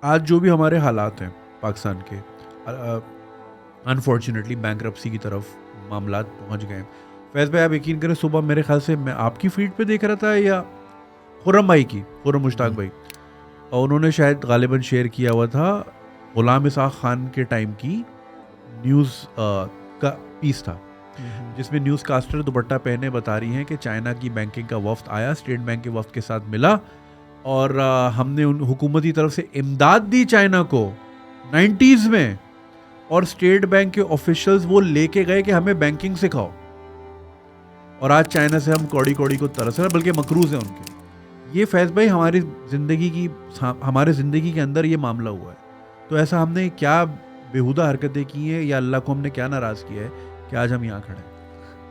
आज जो भी हमारे हालात हैं पाकिस्तान के, अनफॉर्चुनेटली बैंक्रप्सी की तरफ मामलात पहुंच गए। फैज़ भाई आप यकीन करें, सुबह मेरे ख्याल से मैं आपकी फीड पे देख रहा था या खुर्रम भाई की, खुर्रम मुश्ताक भाई, और उन्होंने शायद गालिबन शेयर किया हुआ था गुलाम इसाक खान के टाइम की न्यूज़ का पीस था, जिसमें न्यूज़ कास्टर दुपट्टा पहने बता रही हैं कि चाइना की बैंकिंग का वफ्द आया, स्टेट बैंक के वफ्द के साथ मिला और हमने उन हुकूमती तरफ से इमदाद दी चाइना को 90s में, और स्टेट बैंक के ऑफिशियल्स वो लेके गए कि हमें बैंकिंग सिखाओ, और आज चाइना से हम कौड़ी कौड़ी को तरस रहे, बल्कि मकरूज हैं उनके। ये फैज़ भाई हमारे ज़िंदगी के अंदर ये मामला हुआ है। तो ऐसा हमने क्या बेहुदा हरकतें की हैं या अल्लाह को हमने क्या नाराज़ किया है कि आज हम यहाँ खड़े हैं।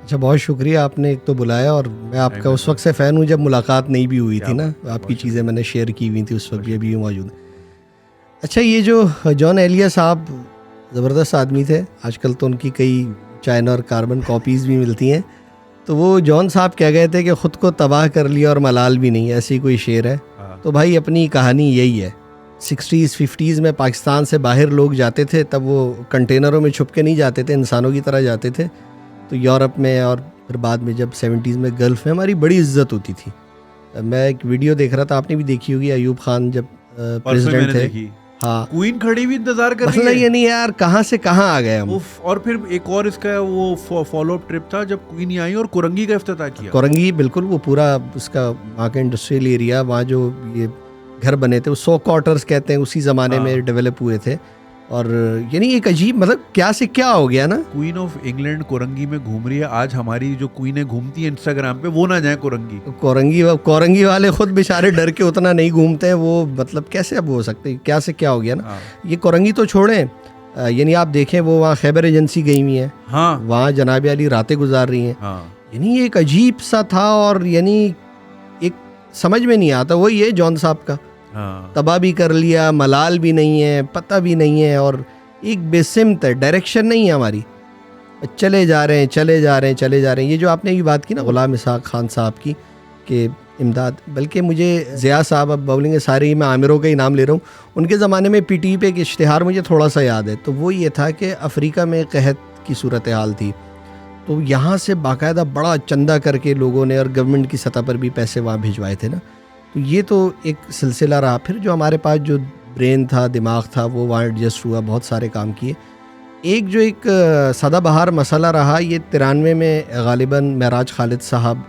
अच्छा, बहुत शुक्रिया, आपने एक तो बुलाया, और मैं आपका उस वक्त से फ़ैन हूँ जब मुलाकात नहीं भी हुई थी ना, आपकी चीज़ें मैंने शेयर की हुई थी, उस वक्त भी अभी मौजूद है। अच्छा, ये जो जॉन एलिया साहब ज़बरदस्त आदमी थे, आजकल तो उनकी कई चाइना और कार्बन कॉपीज़ भी मिलती हैं। तो वो जॉन साहब कह गए थे कि ख़ुद को तबाह कर लिया और मलाल भी नहीं, ऐसी कोई शेर है। तो भाई अपनी कहानी यही है। 60s 50s में पाकिस्तान से बाहर लोग जाते थे, तब वो कंटेनरों में छुप के नहीं जाते थे, इंसानों की तरह जाते थे। तो यूरोप में और फिर बाद में जब 70s में गल्फ़ में हमारी बड़ी इज्जत होती थी। मैं एक वीडियो देख रहा था, आपने भी देखी होगी, अयूब खान जब प्रेसिडेंट थे, हाँ, क्वीन खड़ी हुई इंतजार कर रही है। मसला ये नहीं यार, कहाँ से कहाँ आ गए हम। और फिर एक और इसका वो फॉलो अप ट्रिप था जब क्वीन आई और कुरंगी का इफ्तिताह किया। कुरंगी, बिल्कुल, वो पूरा उसका वहाँ का इंडस्ट्रियल एरिया, वहाँ जो ये घर बने थे वो 100 क्वार्टर्स कहते हैं, उसी ज़माने में डेवलप हुए थे। और यानी एक अजीब, मतलब क्या से क्या हो गया ना। क्वीन ऑफ इंग्लैंड कुरंगी में घूम रही है। आज हमारी जो क्वीनें घूमती हैं इंस्टाग्राम पे, वो ना जाए कुरंगी वाले खुद बेचारे डर के उतना नहीं घूमते हैं वो, मतलब कैसे अब हो सकते हैं, क्या से क्या हो गया ना। ये कुरंगी तो छोड़ें, यानी आप देखें वो वहाँ खैबर एजेंसी गई हुई है, हाँ, वहाँ जनाब अली रातें गुजार रही हैं, हाँ। यानी एक अजीब सा था, और यानी एक समझ में नहीं आता। वही है जॉन साहब का, तबाह भी कर लिया, मलाल भी नहीं है, पता भी नहीं है, और एक बेसिमत है, डायरेक्शन नहीं है हमारी, चले जा रहे हैं। ये जो आपने ये बात की ना गुलाम इसाक खान साहब की कि इमदाद, बल्कि मुझे ज़िया साहब, अब बोलेंगे सारे ही मैं आमिरों का ही नाम ले रहा हूँ, उनके ज़माने में PTV पे एक इश्तिहार मुझे थोड़ा सा याद है। तो वो ये था कि अफ्रीका में कहत की सूरत हाल थी, तो यहाँ से बाकायदा बड़ा चंदा करके लोगों ने और गवर्नमेंट की सतह पर भी पैसे वहाँ भिजवाए थे ना। तो ये तो एक सिलसिला रहा। फिर जो हमारे पास जो ब्रेन था, दिमाग था, वो वहाँ एडजस्ट हुआ, बहुत सारे काम किए। एक जो एक सदाबहार मसला रहा, ये 93 में गालिबन महराज खालिद साहब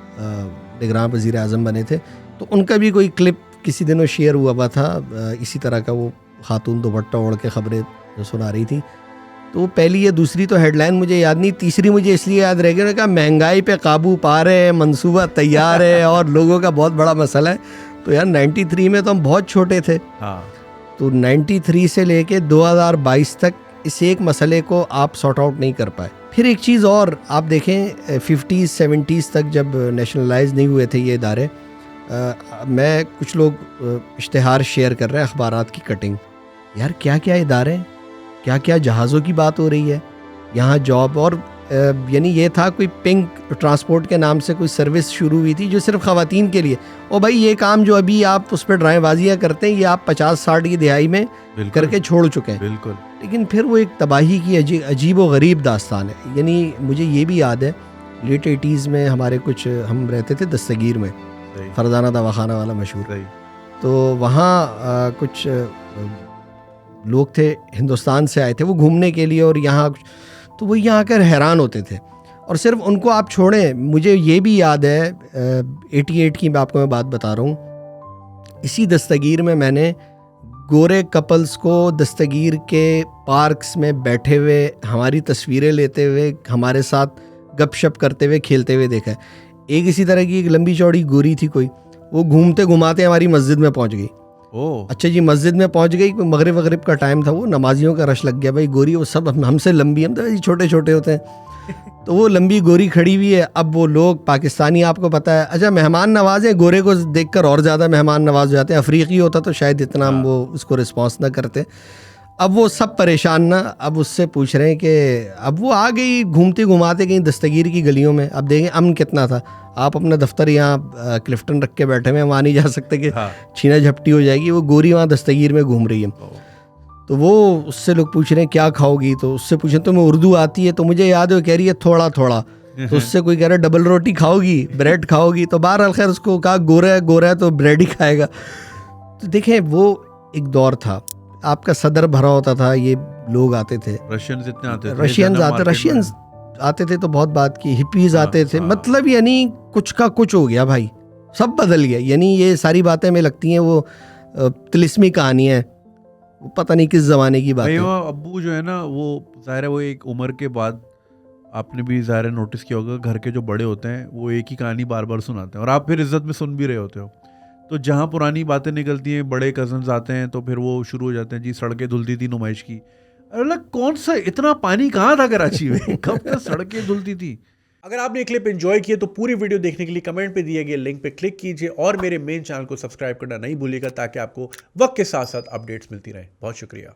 निगरान वज़ीर आज़म बने थे, तो उनका भी कोई क्लिप किसी दिनों शेयर हुआ था, इसी तरह का, वो खातून दुपट्टा ओढ़ के ख़बरें सुना रही थी। तो पहली या दूसरी तो हेडलाइन मुझे याद नहीं, तीसरी मुझे इसलिए याद रह गया कि महंगाई पे काबू पा रहे हैं, मंसूबा तैयार है और लोगों का बहुत बड़ा मसला है। तो यार 93 में तो हम बहुत छोटे थे, हाँ। तो 93 से लेके 2022 तक इस एक मसले को आप सॉर्ट आउट नहीं कर पाए। फिर एक चीज़ और आप देखें, 50s 70s तक जब नेशनलाइज नहीं हुए थे ये इदारे, मैं कुछ लोग इश्तिहार शेयर कर रहे हैं, अखबारात की कटिंग, यार क्या क्या इदारे, क्या क्या जहाज़ों की बात हो रही है यहाँ, जॉब, और यानी ये था कोई पिंक ट्रांसपोर्ट के नाम से कोई सर्विस शुरू हुई थी जो सिर्फ ख़वातीन के लिए। और भाई ये काम जो अभी आप उस पर ड्रामेबाजियाँ करते हैं, ये आप 50-60 की दिहाई में करके छोड़ चुके हैं, बिल्कुल। लेकिन फिर वो एक तबाही की अजीब व गरीब दास्तान है। यानी मुझे ये भी याद है, लेट 80s में हमारे कुछ, हम रहते थे दस्तगीर में, फरजाना दवाखाना वाला मशहूर, तो वहाँ कुछ लोग थे हिंदुस्तान से आए थे वो घूमने के लिए, और यहाँ तो वो यहाँ आकर हैरान होते थे। और सिर्फ उनको आप छोड़ें, मुझे ये भी याद है 88 की मैं आपको बात बता रहा हूँ, इसी दस्तगीर में मैंने गोरे कपल्स को दस्तगीर के पार्क्स में बैठे हुए हमारी तस्वीरें लेते हुए, हमारे साथ गपशप करते हुए, खेलते हुए देखा है। एक इसी तरह की एक लंबी चौड़ी गोरी थी कोई, वो घूमते घुमाते हमारी मस्जिद में पहुँच गई। अच्छा जी, मस्जिद में पहुंच गई, मगरिब वगरिब का टाइम था, वो नमाजियों का रश लग गया, भाई गोरी, वो सब हमसे लंबी, हम तो छोटे छोटे होते हैं, तो वो लंबी गोरी खड़ी हुई है। अब वो लोग पाकिस्तानी, आपको पता है, अच्छा मेहमान नवाज है, गोरे को देखकर और ज़्यादा मेहमान नवाज हो जाते हैं, अफ्रीकी होता तो शायद इतना हम वो उसको रिस्पॉन्स ना करते। अब वो सब परेशान ना, अब उससे पूछ रहे हैं कि अब वो आ गई घूमती घुमाते कहीं दस्तगीर की गलियों में। अब देखें अमन कितना था, आप अपना दफ्तर यहाँ क्लिफ्टन रख के बैठे हुए हैं, वहाँ नहीं जा सकते कि छीना झपटी हो जाएगी। वो गोरी वहाँ दस्तगीर में घूम रही है। तो वो उससे लोग पूछ रहे हैं क्या खाओगी, तो उससे पूछें तुम्हें उर्दू आती है, तो मुझे याद है वो कह रही है थोड़ा थोड़ा। तो उससे कोई कह रहा है डबल रोटी खाओगी, ब्रेड खाओगी, तो बहरहाल खैर उसको कहा गोरा है तो ब्रेड ही खाएगा। तो देखें वो एक दौर था, आपका सदर भरा होता था, ये लोग आते थे, रशियंस इतने आते थे, रशियंस आते थे तो बहुत बात की, हिपीज आते थे, मतलब यानी कुछ का कुछ हो गया भाई, सब बदल गया। यानी ये सारी बातें हमें लगती हैं वो तिलिस्मी कहानी है, पता नहीं किस जमाने की बात है। अब्बू जो है ना वो ज़ाहिर है वो एक उम्र के बाद, आपने भी ज़ाहिर नोटिस किया होगा, घर के जो बड़े होते हैं वो एक ही कहानी बार बार सुनाते हैं और आप फिर इज्जत में सुन भी रहे होते हो। तो जहाँ पुरानी बातें निकलती हैं, बड़े कजन्स आते हैं तो फिर वो शुरू हो जाते हैं, जी सड़कें धुलती थी नुमाइश की। अरे कौन सा इतना पानी कहाँ था कराची में, कब तक सड़कें धुलती थी। अगर आपने क्लिप एंजॉय किए तो पूरी वीडियो देखने के लिए कमेंट पे दिए गए लिंक पे क्लिक कीजिए और मेरे मेन चैनल को सब्सक्राइब करना नहीं भूलिएगा ताकि आपको वक्त के साथ साथ अपडेट्स मिलती रहें। बहुत शुक्रिया।